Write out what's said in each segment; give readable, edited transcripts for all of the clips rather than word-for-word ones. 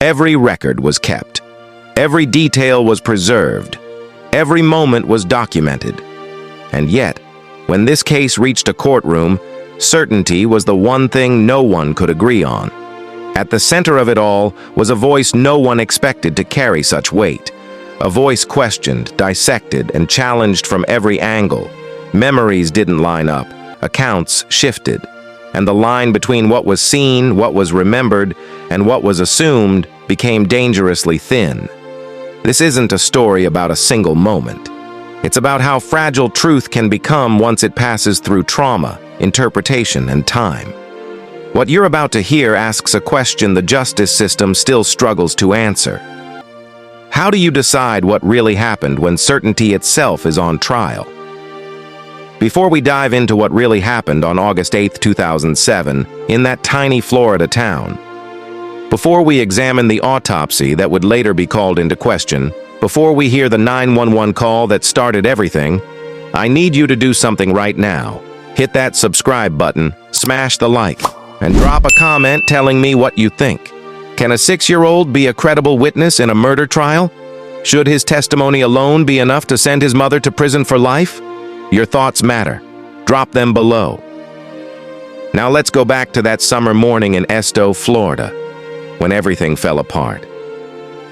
Every record was kept. Every detail was preserved. Every moment was documented. And yet, when this case reached a courtroom, certainty was the one thing no one could agree on. At the center of it all was a voice no one expected to carry such weight. A voice questioned, dissected, and challenged from every angle. Memories didn't line up. Accounts shifted. And the line between what was seen, what was remembered, and what was assumed became dangerously thin. This isn't a story about a single moment. It's about how fragile truth can become once it passes through trauma, interpretation, and time. What you're about to hear asks a question the justice system still struggles to answer. How do you decide what really happened when certainty itself is on trial? Before we dive into what really happened on August 8, 2007, in that tiny Florida town, before we examine the autopsy that would later be called into question, before we hear the 911 call that started everything, I need you to do something right now. Hit that subscribe button, smash the like, and drop a comment telling me what you think. Can a 6-year-old be a credible witness in a murder trial? Should his testimony alone be enough to send his mother to prison for life? Your thoughts matter. Drop them below. Now let's go back to that summer morning in Esto, Florida, when everything fell apart.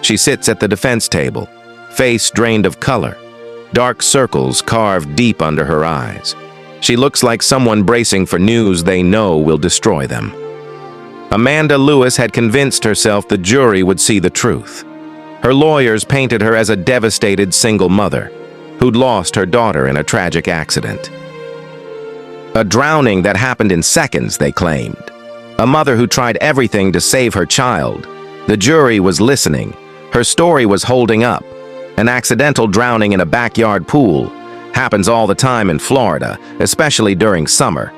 She sits at the defense table, face drained of color, dark circles carved deep under her eyes. She looks like someone bracing for news they know will destroy them. Amanda Lewis had convinced herself the jury would see the truth. Her lawyers painted her as a devastated single mother who'd lost her daughter in a tragic accident. A drowning that happened in seconds, they claimed. A mother who tried everything to save her child. The jury was listening. Her story was holding up. An accidental drowning in a backyard pool happens all the time in Florida, especially during summer.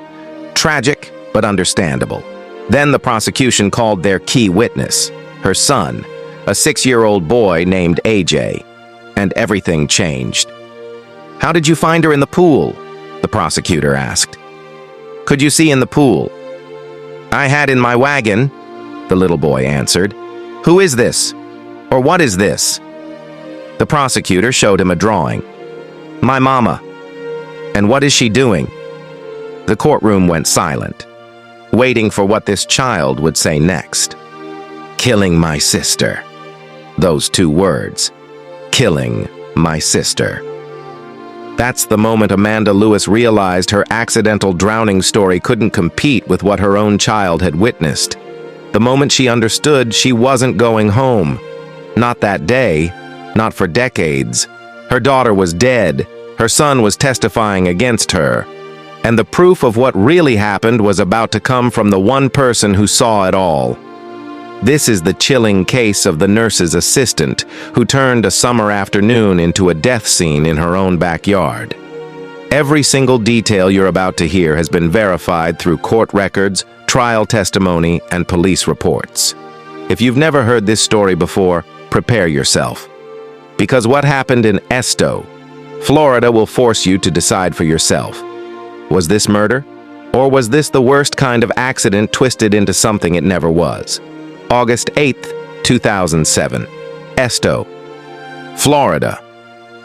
Tragic, but understandable. Then the prosecution called their key witness, her son, a 6-year-old boy named AJ, and everything changed. "How did you find her in the pool?" the prosecutor asked. "Could you see in the pool?" "I had in my wagon," the little boy answered. "Who is this? Or what is this?" The prosecutor showed him a drawing. "My mama." "And what is she doing?" The courtroom went silent, waiting for what this child would say next. "Killing my sister." Those 2 words. Killing my sister. That's the moment Amanda Lewis realized her accidental drowning story couldn't compete with what her own child had witnessed. The moment she understood she wasn't going home. Not that day, not for decades. Her daughter was dead. Her son was testifying against her. And the proof of what really happened was about to come from the one person who saw it all. This is the chilling case of the nurse's assistant who turned a summer afternoon into a death scene in her own backyard. Every single detail you're about to hear has been verified through court records, trial testimony, and police reports. If you've never heard this story before, prepare yourself. Because what happened in Esto, Florida will force you to decide for yourself. Was this murder? Or was this the worst kind of accident twisted into something it never was? August 8, 2007, Esto, Florida.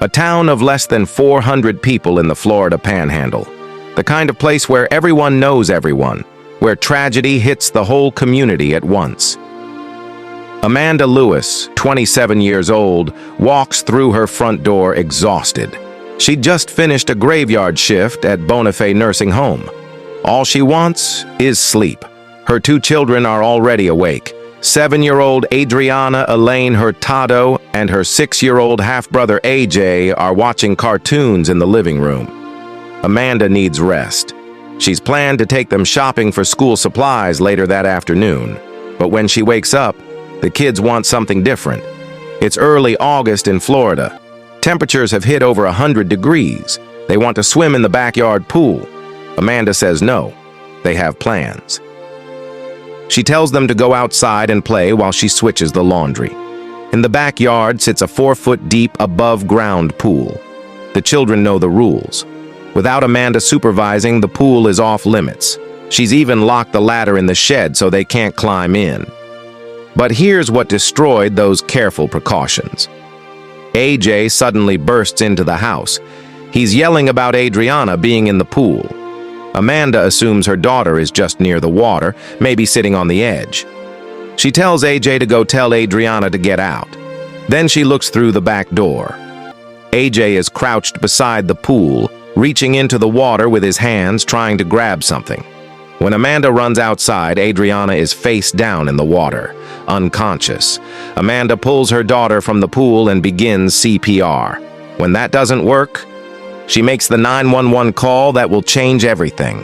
A town of less than 400 people in the Florida Panhandle. The kind of place where everyone knows everyone, where tragedy hits the whole community at once. Amanda Lewis, 27 years old, walks through her front door exhausted. She'd just finished a graveyard shift at Bonifay Nursing Home. All she wants is sleep. Her 2 children are already awake. 7-year-old Adriana Elaine Hurtado and her 6-year-old half-brother AJ are watching cartoons in the living room. Amanda needs rest. She's planned to take them shopping for school supplies later that afternoon. But when she wakes up, the kids want something different. It's early August in Florida. Temperatures have hit over 100 degrees. They want to swim in the backyard pool. Amanda says no. They have plans. She tells them to go outside and play while she switches the laundry. In the backyard sits a 4-foot-deep, above-ground pool. The children know the rules. Without Amanda supervising, the pool is off limits. She's even locked the ladder in the shed so they can't climb in. But here's what destroyed those careful precautions. AJ suddenly bursts into the house. He's yelling about Adriana being in the pool. Amanda assumes her daughter is just near the water, maybe sitting on the edge. She tells AJ to go tell Adriana to get out. Then she looks through the back door. AJ is crouched beside the pool, reaching into the water with his hands, trying to grab something. When Amanda runs outside, Adriana is face down in the water, unconscious. Amanda pulls her daughter from the pool and begins CPR. When that doesn't work, she makes the 911 call that will change everything.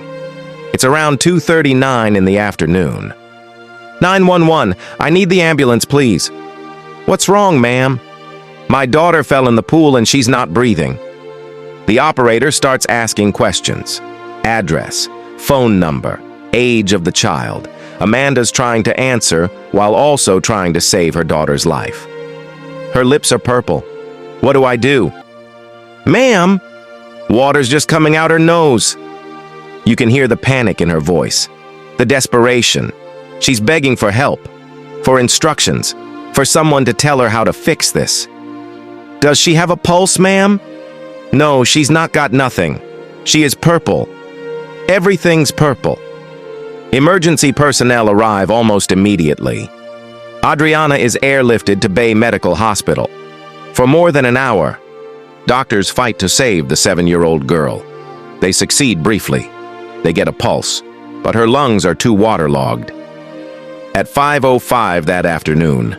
It's around 2:39 in the afternoon. 911, I need the ambulance, please. What's wrong, ma'am? My daughter fell in the pool and she's not breathing. The operator starts asking questions. Address, phone number, age of the child. Amanda's trying to answer while also trying to save her daughter's life. Her lips are purple. What do I do? Ma'am, water's just coming out her nose. You can hear the panic in her voice, the desperation. She's begging for help, for instructions, for someone to tell her how to fix this. Does she have a pulse, ma'am? No, she's not got nothing. She is purple. Everything's purple. Emergency personnel arrive almost immediately. Adriana is airlifted to Bay Medical Hospital. For more than an hour, doctors fight to save the 7-year-old girl. They succeed briefly. They get a pulse, but her lungs are too waterlogged. At 5:05 that afternoon,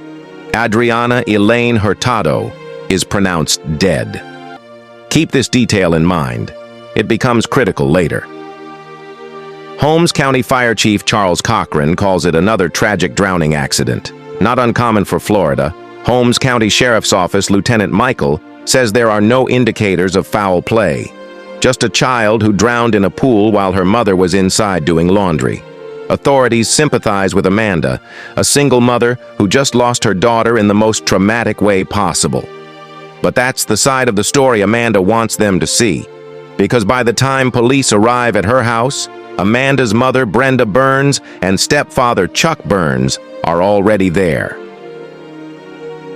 Adriana Elaine Hurtado is pronounced dead. Keep this detail in mind. It becomes critical later. Holmes County Fire Chief Charles Cochran calls it another tragic drowning accident. Not uncommon for Florida, Holmes County Sheriff's Office Lieutenant Michael says there are no indicators of foul play. Just a child who drowned in a pool while her mother was inside doing laundry. Authorities sympathize with Amanda, a single mother who just lost her daughter in the most traumatic way possible. But that's the side of the story Amanda wants them to see, because by the time police arrive at her house, Amanda's mother, Brenda Burns, and stepfather, Chuck Burns, are already there.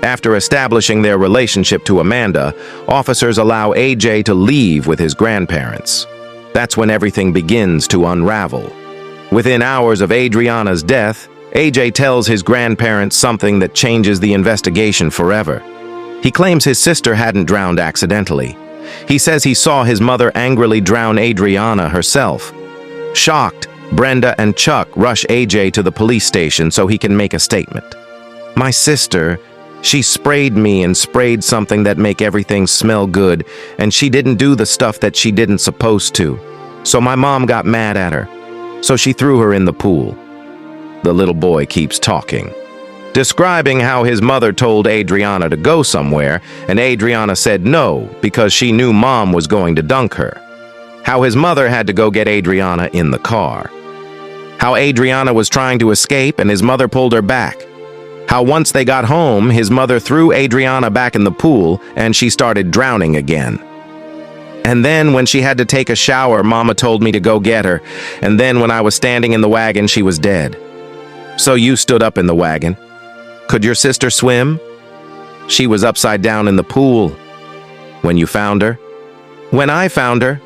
After establishing their relationship to Amanda, officers allow AJ to leave with his grandparents. That's when everything begins to unravel. Within hours of Adriana's death, AJ tells his grandparents something that changes the investigation forever. He claims his sister hadn't drowned accidentally. He says he saw his mother angrily drown Adriana herself. Shocked, Brenda and Chuck rush AJ to the police station so he can make a statement. My sister, she sprayed me and sprayed something that make everything smell good, and she didn't do the stuff that she didn't supposed to. So my mom got mad at her. So she threw her in the pool. The little boy keeps talking, describing how his mother told Adriana to go somewhere, and Adriana said no because she knew mom was going to dunk her. How his mother had to go get Adriana in the car. How Adriana was trying to escape and his mother pulled her back. How once they got home, his mother threw Adriana back in the pool and she started drowning again. And then when she had to take a shower, Mama told me to go get her. And then when I was standing in the wagon, she was dead. So you stood up in the wagon. Could your sister swim? She was upside down in the pool. When you found her? When I found her.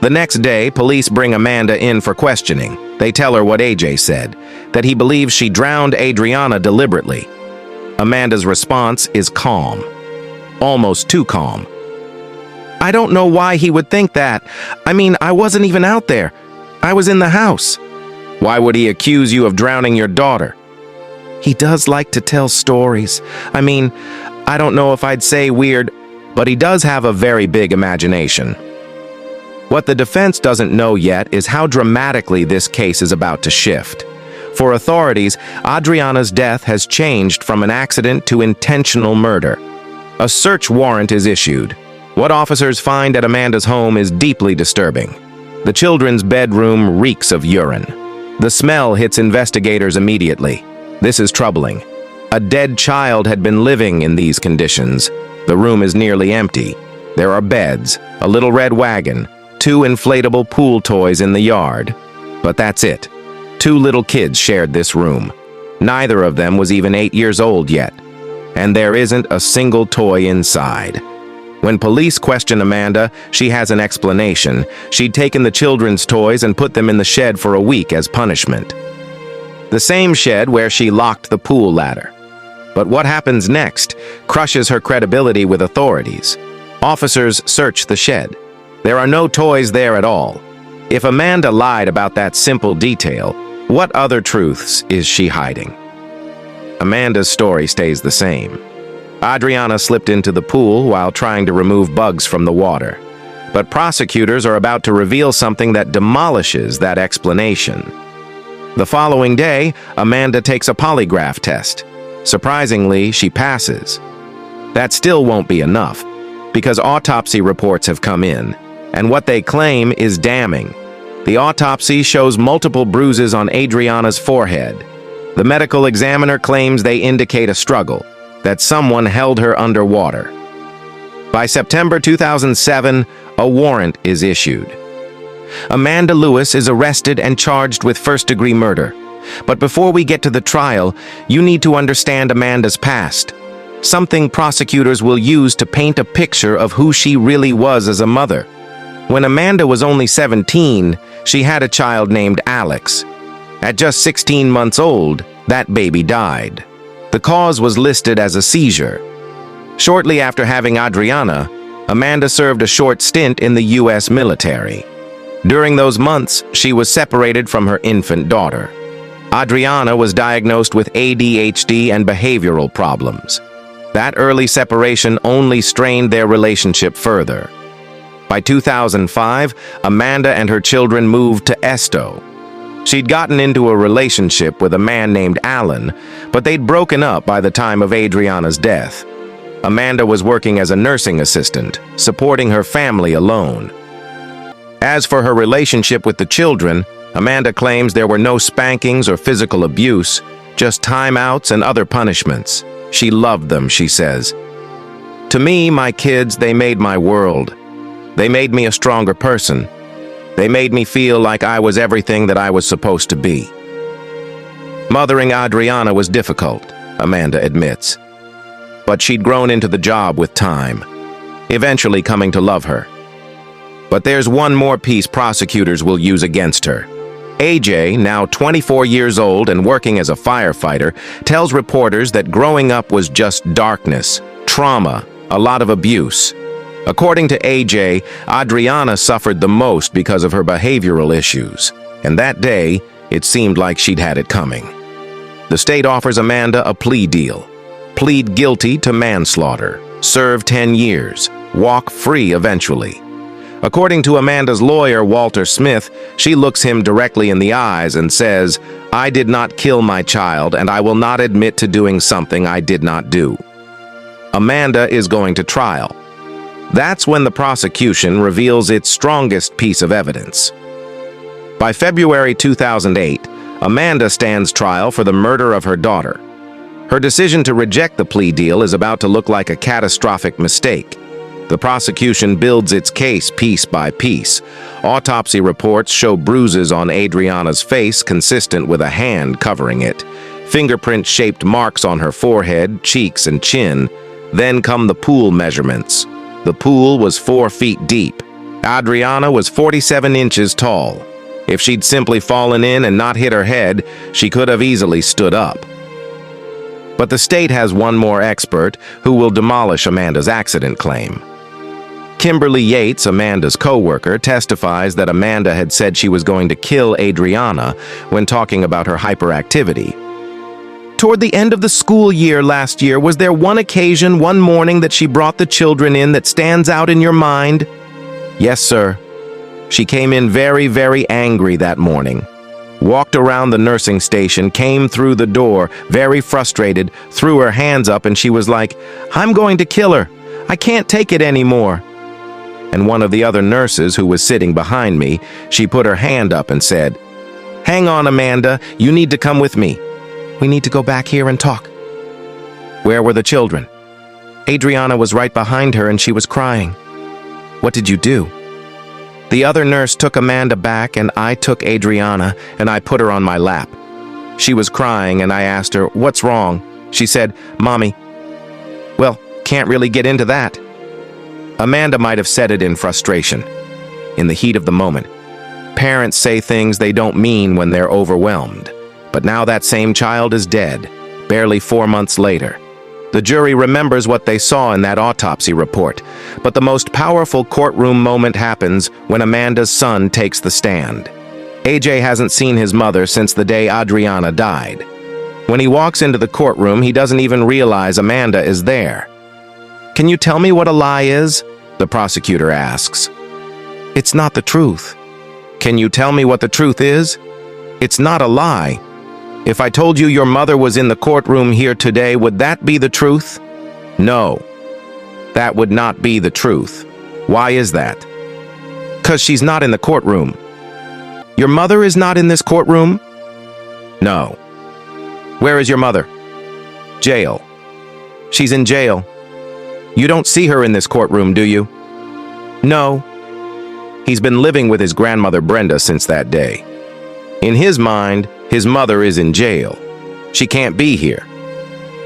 The next day, police bring Amanda in for questioning. They tell her what AJ said, that he believes she drowned Adriana deliberately. Amanda's response is calm. Almost too calm. I don't know why he would think that. I mean, I wasn't even out there. I was in the house. Why would he accuse you of drowning your daughter? He does like to tell stories. I mean, I don't know if I'd say weird, but he does have a very big imagination. What the defense doesn't know yet is how dramatically this case is about to shift. For authorities, Adriana's death has changed from an accident to intentional murder. A search warrant is issued. What officers find at Amanda's home is deeply disturbing. The children's bedroom reeks of urine. The smell hits investigators immediately. This is troubling. A dead child had been living in these conditions. The room is nearly empty. There are beds, a little red wagon, 2 inflatable pool toys in the yard. But that's it. 2 little kids shared this room. Neither of them was even 8 years old yet, and there isn't a single toy inside. When police question Amanda, she has an explanation. She'd taken the children's toys and put them in the shed for a week as punishment. The same shed where she locked the pool ladder. But what happens next crushes her credibility with authorities. Officers search the shed. There are no toys there at all. If Amanda lied about that simple detail, what other truths is she hiding? Amanda's story stays the same. Adriana slipped into the pool while trying to remove bugs from the water. But prosecutors are about to reveal something that demolishes that explanation. The following day, Amanda takes a polygraph test. Surprisingly, she passes. That still won't be enough, because autopsy reports have come in, and what they claim is damning. The autopsy shows multiple bruises on Adriana's forehead. The medical examiner claims they indicate a struggle, that someone held her underwater. By September 2007, a warrant is issued. Amanda Lewis is arrested and charged with first-degree murder. But before we get to the trial, you need to understand Amanda's past, something prosecutors will use to paint a picture of who she really was as a mother. When Amanda was only 17, she had a child named Alex. At just 16 months old, that baby died. The cause was listed as a seizure. Shortly after having Adriana, Amanda served a short stint in the U.S. military. During those months, she was separated from her infant daughter. Adriana was diagnosed with ADHD and behavioral problems. That early separation only strained their relationship further. By 2005, Amanda and her children moved to Esto. She'd gotten into a relationship with a man named Alan, but they'd broken up by the time of Adriana's death. Amanda was working as a nursing assistant, supporting her family alone. As for her relationship with the children, Amanda claims there were no spankings or physical abuse, just timeouts and other punishments. She loved them, she says. To me, my kids, they made my world. They made me a stronger person. They made me feel like I was everything that I was supposed to be. Mothering Adriana was difficult, Amanda admits. But she'd grown into the job with time, eventually coming to love her. But there's one more piece prosecutors will use against her. AJ, now 24 years old and working as a firefighter, tells reporters that growing up was just darkness, trauma, a lot of abuse. According to AJ, Adriana suffered the most because of her behavioral issues, and that day, it seemed like she'd had it coming. The state offers Amanda a plea deal. Plead guilty to manslaughter, serve 10 years, walk free eventually. According to Amanda's lawyer, Walter Smith, she looks him directly in the eyes and says, "I did not kill my child, and I will not admit to doing something I did not do." Amanda is going to trial. That's when the prosecution reveals its strongest piece of evidence. By February 2008, Amanda stands trial for the murder of her daughter. Her decision to reject the plea deal is about to look like a catastrophic mistake. The prosecution builds its case piece by piece. Autopsy reports show bruises on Adriana's face consistent with a hand covering it, fingerprint-shaped marks on her forehead, cheeks, and chin. Then come the pool measurements. The pool was 4 feet deep. Adriana was 47 inches tall. If she'd simply fallen in and not hit her head, she could have easily stood up. But the state has one more expert who will demolish Amanda's accident claim. Kimberly Yates, Amanda's co-worker, testifies that Amanda had said she was going to kill Adriana when talking about her hyperactivity. Toward the end of the school year last year, was there one occasion, one morning that she brought the children in that stands out in your mind? Yes, sir. She came in very, very angry that morning. Walked around the nursing station, came through the door, very frustrated, threw her hands up, and she was like, "I'm going to kill her. I can't take it anymore." And one of the other nurses who was sitting behind me, she put her hand up and said, "Hang on, Amanda, you need to come with me. We need to go back here and talk." Where were the children? Adriana was right behind her and she was crying. What did you do? The other nurse took Amanda back and I took Adriana and I put her on my lap. She was crying, and I asked her, "What's wrong?" She said, "Mommy." Well, can't really get into that. Amanda might have said it in frustration, in the heat of the moment. Parents say things they don't mean when they're overwhelmed. But now that same child is dead, barely 4 months later. The jury remembers what they saw in that autopsy report, but the most powerful courtroom moment happens when Amanda's son takes the stand. AJ hasn't seen his mother since the day Adriana died. When he walks into the courtroom, he doesn't even realize Amanda is there. "Can you tell me what a lie is?" the prosecutor asks. "It's not the truth." "Can you tell me what the truth is?" "It's not a lie. If I told you your mother was in the courtroom here today, would that be the truth?" "No, that would not be the truth." "Why is that?" "'Cause she's not in the courtroom." "Your mother is not in this courtroom?" "No." "Where is your mother?" "Jail." "She's in jail." "You don't see her in this courtroom, do you?" "No." He's been living with his grandmother Brenda since that day. In his mind, his mother is in jail. She can't be here.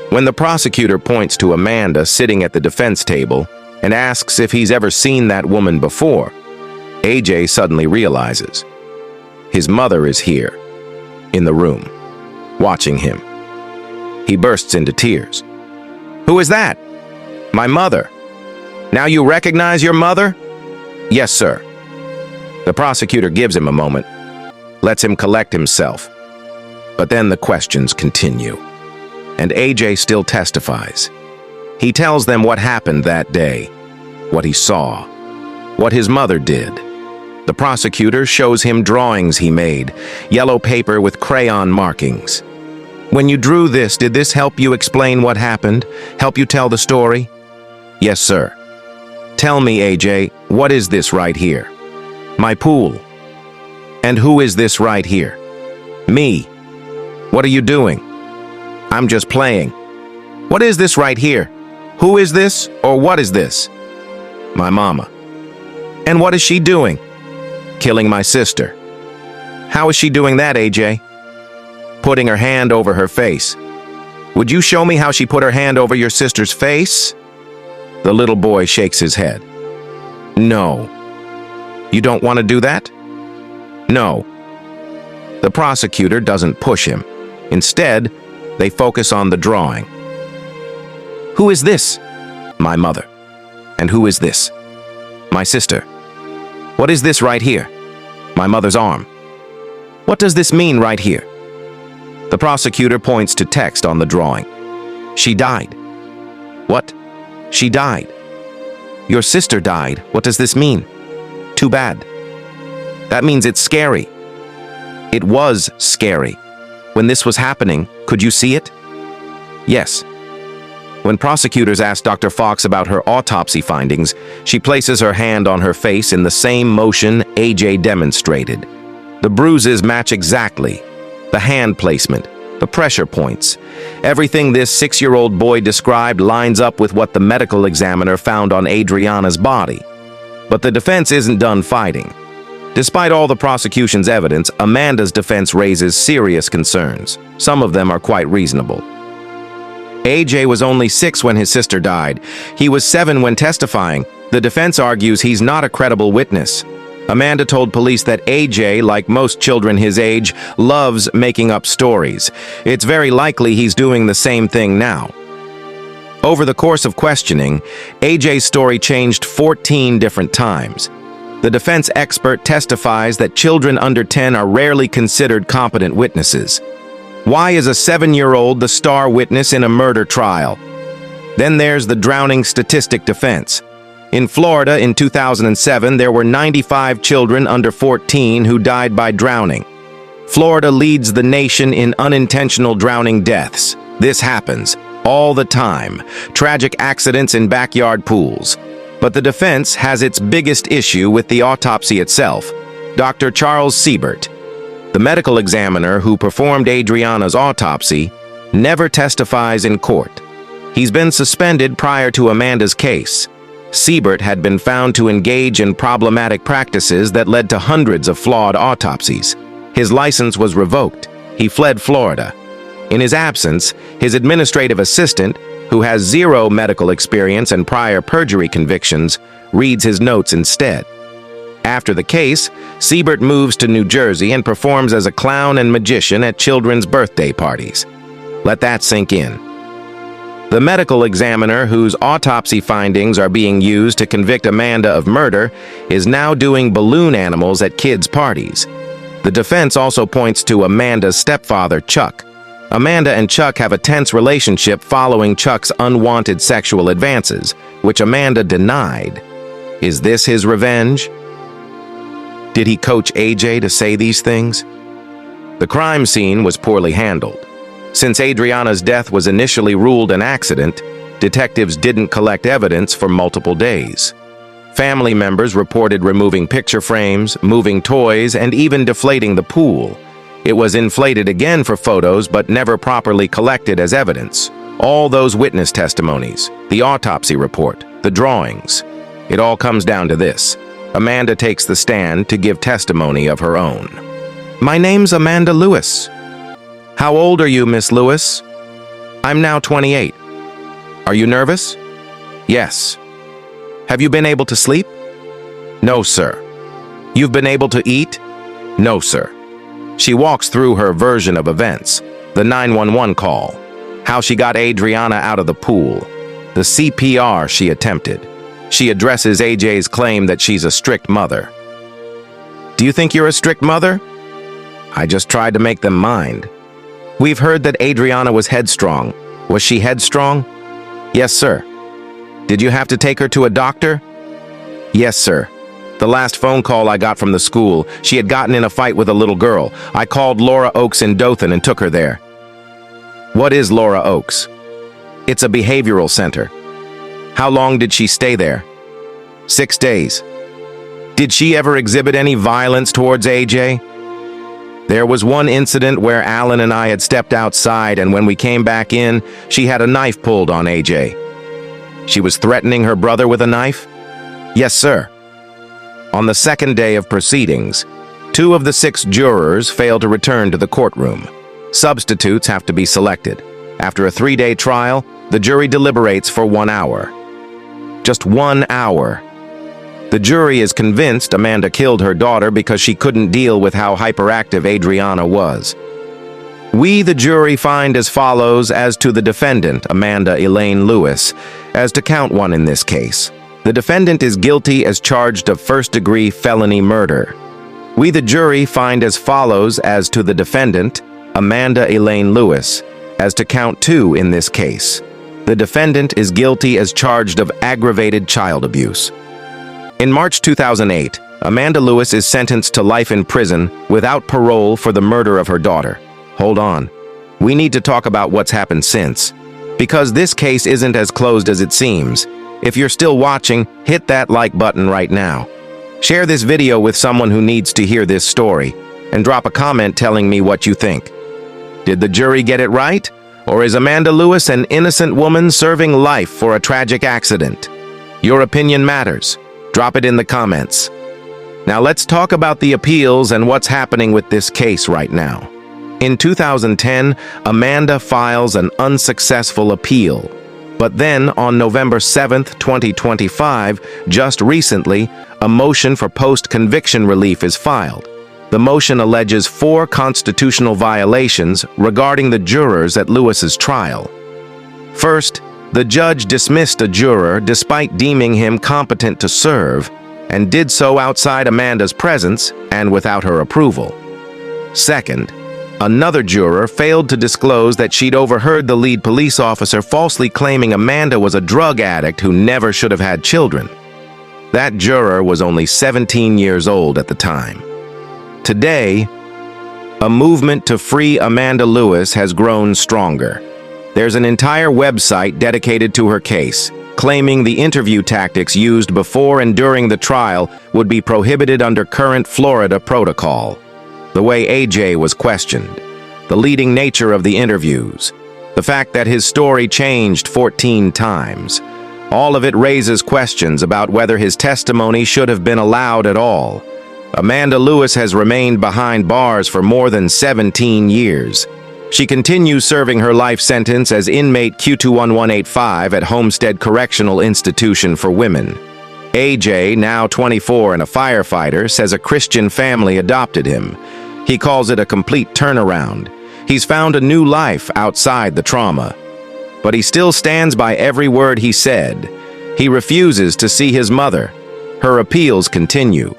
When the prosecutor points to Amanda sitting at the defense table and asks if he's ever seen that woman before, AJ suddenly realizes his mother is here, in the room, watching him. He bursts into tears. "Who is that?" "My mother." "Now you recognize your mother?" "Yes, sir." The prosecutor gives him a moment, lets him collect himself. But then the questions continue, and AJ still testifies. He tells them what happened that day, what he saw, what his mother did. The prosecutor shows him drawings he made, yellow paper with crayon markings. "When you drew this, did this help you explain what happened? Help you tell the story?" "Yes, sir." "Tell me, AJ, what is this right here?" "My pool." "And who is this right here?" "Me." "What are you doing?" "I'm just playing." "What is this right here? Who is this, or what is this?" "My mama." "And what is she doing?" "Killing my sister." "How is she doing that, AJ?" "Putting her hand over her face." "Would you show me how she put her hand over your sister's face?" The little boy shakes his head. "No." "You don't want to do that?" "No." The prosecutor doesn't push him. Instead, they focus on the drawing. "Who is this?" "My mother." "And who is this?" "My sister." "What is this right here?" "My mother's arm." "What does this mean right here?" The prosecutor points to text on the drawing. "She died." "What?" "She died." "Your sister died. What does this mean?" "Too bad." "That means it's scary." "It was scary. When this was happening, could you see it?" "Yes." When prosecutors ask Dr. Fox about her autopsy findings, she places her hand on her face in the same motion AJ demonstrated. The bruises match exactly. The hand placement, the pressure points. Everything this 6-year-old boy described lines up with what the medical examiner found on Adriana's body. But the defense isn't done fighting. Despite all the prosecution's evidence, Amanda's defense raises serious concerns. Some of them are quite reasonable. AJ was only 6 when his sister died. He was 7 when testifying. The defense argues he's not a credible witness. Amanda told police that AJ, like most children his age, loves making up stories. It's very likely he's doing the same thing now. Over the course of questioning, AJ's story changed 14 different times. The defense expert testifies that children under 10 are rarely considered competent witnesses. Why is a 7-year-old the star witness in a murder trial? Then there's the drowning statistic defense. In Florida in 2007, there were 95 children under 14 who died by drowning. Florida leads the nation in unintentional drowning deaths. This happens all the time. Tragic accidents in backyard pools. But the defense has its biggest issue with the autopsy itself. Dr. Charles Siebert, the medical examiner who performed Adriana's autopsy, never testifies in court. He's been suspended prior to Amanda's case. Siebert had been found to engage in problematic practices that led to hundreds of flawed autopsies. His license was revoked. He fled Florida. In his absence, his administrative assistant, who has zero medical experience and prior perjury convictions, reads his notes instead. After the case, Siebert moves to New Jersey and performs as a clown and magician at children's birthday parties. Let that sink in. The medical examiner, whose autopsy findings are being used to convict Amanda of murder, is now doing balloon animals at kids' parties. The defense also points to Amanda's stepfather, Chuck. Amanda and Chuck have a tense relationship following Chuck's unwanted sexual advances, which Amanda denied. Is this his revenge? Did he coach AJ to say these things? The crime scene was poorly handled. Since Adriana's death was initially ruled an accident, detectives didn't collect evidence for multiple days. Family members reported removing picture frames, moving toys, and even deflating the pool. It was inflated again for photos, but never properly collected as evidence. All those witness testimonies, the autopsy report, the drawings. It all comes down to this. Amanda takes the stand to give testimony of her own. "My name's Amanda Lewis." "How old are you, Miss Lewis?" "I'm now 28. "Are you nervous?" "Yes." "Have you been able to sleep?" "No, sir." "You've been able to eat?" "No, sir." She walks through her version of events, the 911 call, how she got Adriana out of the pool, the CPR she attempted. She addresses AJ's claim that she's a strict mother. "Do you think you're a strict mother?" "I just tried to make them mind." "We've heard that Adriana was headstrong. Was she headstrong?" "Yes, sir." "Did you have to take her to a doctor?" "Yes, sir. The last phone call I got from the school, she had gotten in a fight with a little girl. I called Laura Oaks in Dothan and took her there." "What is Laura Oaks?" "It's a behavioral center." "How long did she stay there?" 6 days. "Did she ever exhibit any violence towards AJ?" "There was one incident where Alan and I had stepped outside, and when we came back in, she had a knife pulled on AJ." "She was threatening her brother with a knife?" "Yes, sir." On the second day of proceedings, 2 of the 6 jurors failed to return to the courtroom. Substitutes have to be selected. After a 3-day trial, the jury deliberates for 1 hour. Just 1 hour. The jury is convinced Amanda killed her daughter because she couldn't deal with how hyperactive Adriana was. We, the jury, find as follows as to the defendant, Amanda Elaine Lewis, as to count 1 in this case. The defendant is guilty as charged of first-degree felony murder. We, the jury, find as follows as to the defendant, Amanda Elaine Lewis, as to count 2 in this case. The defendant is guilty as charged of aggravated child abuse. In March 2008, Amanda Lewis is sentenced to life in prison without parole for the murder of her daughter. Hold on. We need to talk about what's happened since, because this case isn't as closed as it seems. If you're still watching, hit that like button right now. Share this video with someone who needs to hear this story, and drop a comment telling me what you think. Did the jury get it right? Or is Amanda Lewis an innocent woman serving life for a tragic accident? Your opinion matters. Drop it in the comments. Now let's talk about the appeals and what's happening with this case right now. In 2010, Amanda files an unsuccessful appeal. But then, on November 7, 2025, just recently, a motion for post-conviction relief is filed. The motion alleges 4 constitutional violations regarding the jurors at Lewis's trial. First, the judge dismissed a juror despite deeming him competent to serve, and did so outside Amanda's presence and without her approval. Second, another juror failed to disclose that she'd overheard the lead police officer falsely claiming Amanda was a drug addict who never should have had children. That juror was only 17 years old at the time. Today, a movement to free Amanda Lewis has grown stronger. There's an entire website dedicated to her case, claiming the interview tactics used before and during the trial would be prohibited under current Florida protocol. The way AJ was questioned, the leading nature of the interviews, the fact that his story changed 14 times. All of it raises questions about whether his testimony should have been allowed at all. Amanda Lewis has remained behind bars for more than 17 years. She continues serving her life sentence as inmate Q21185 at Homestead Correctional Institution for Women. AJ, now 24 and a firefighter, says a Christian family adopted him. He calls it a complete turnaround. He's found a new life outside the trauma. But he still stands by every word he said. He refuses to see his mother. Her appeals continue.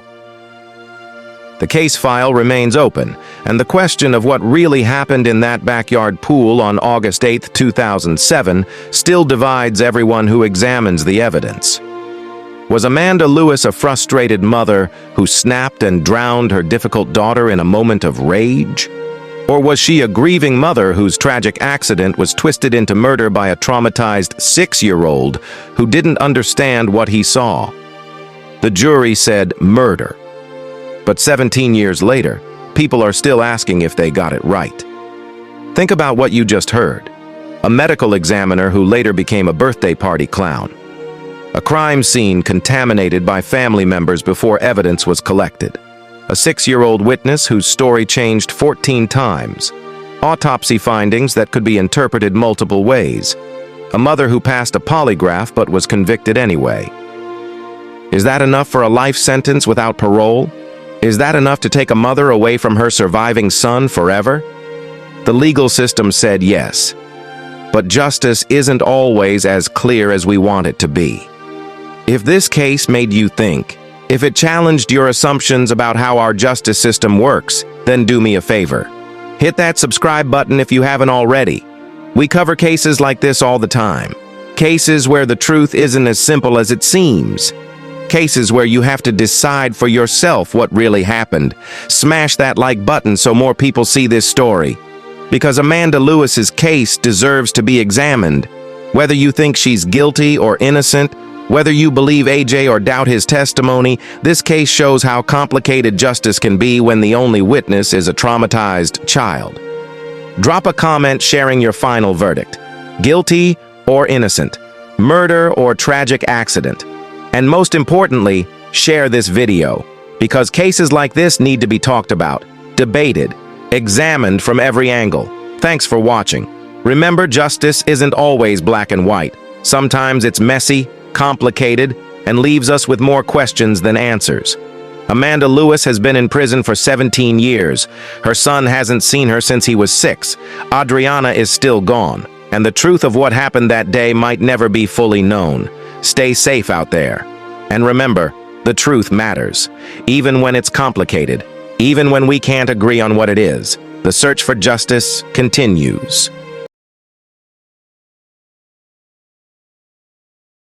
The case file remains open, and the question of what really happened in that backyard pool on August 8, 2007, still divides everyone who examines the evidence. Was Amanda Lewis a frustrated mother who snapped and drowned her difficult daughter in a moment of rage? Or was she a grieving mother whose tragic accident was twisted into murder by a traumatized 6-year-old who didn't understand what he saw? The jury said murder. But 17 years later, people are still asking if they got it right. Think about what you just heard. A medical examiner who later became a birthday party clown. A crime scene contaminated by family members before evidence was collected. A 6-year-old witness whose story changed 14 times. Autopsy findings that could be interpreted multiple ways. A mother who passed a polygraph but was convicted anyway. Is that enough for a life sentence without parole? Is that enough to take a mother away from her surviving son forever? The legal system said yes. But justice isn't always as clear as we want it to be. If this case made you think, if it challenged your assumptions about how our justice system works, then do me a favor. Hit that subscribe button if you haven't already. We cover cases like this all the time. Cases where the truth isn't as simple as it seems. Cases where you have to decide for yourself what really happened. Smash that like button so more people see this story. Because Amanda Lewis's case deserves to be examined. Whether you think she's guilty or innocent, whether you believe AJ or doubt his testimony, this case shows how complicated justice can be when the only witness is a traumatized child. Drop a comment sharing your final verdict. Guilty or innocent? Murder or tragic accident? And most importantly, share this video, because cases like this need to be talked about, debated, examined from every angle. Thanks for watching. Remember, justice isn't always black and white. Sometimes it's messy, complicated, and leaves us with more questions than answers. Amanda Lewis has been in prison for 17 years. Her son hasn't seen her since he was 6. Adriana is still gone, and the truth of what happened that day might never be fully known. Stay safe out there. And remember, the truth matters. Even when it's complicated, even when we can't agree on what it is, the search for justice continues.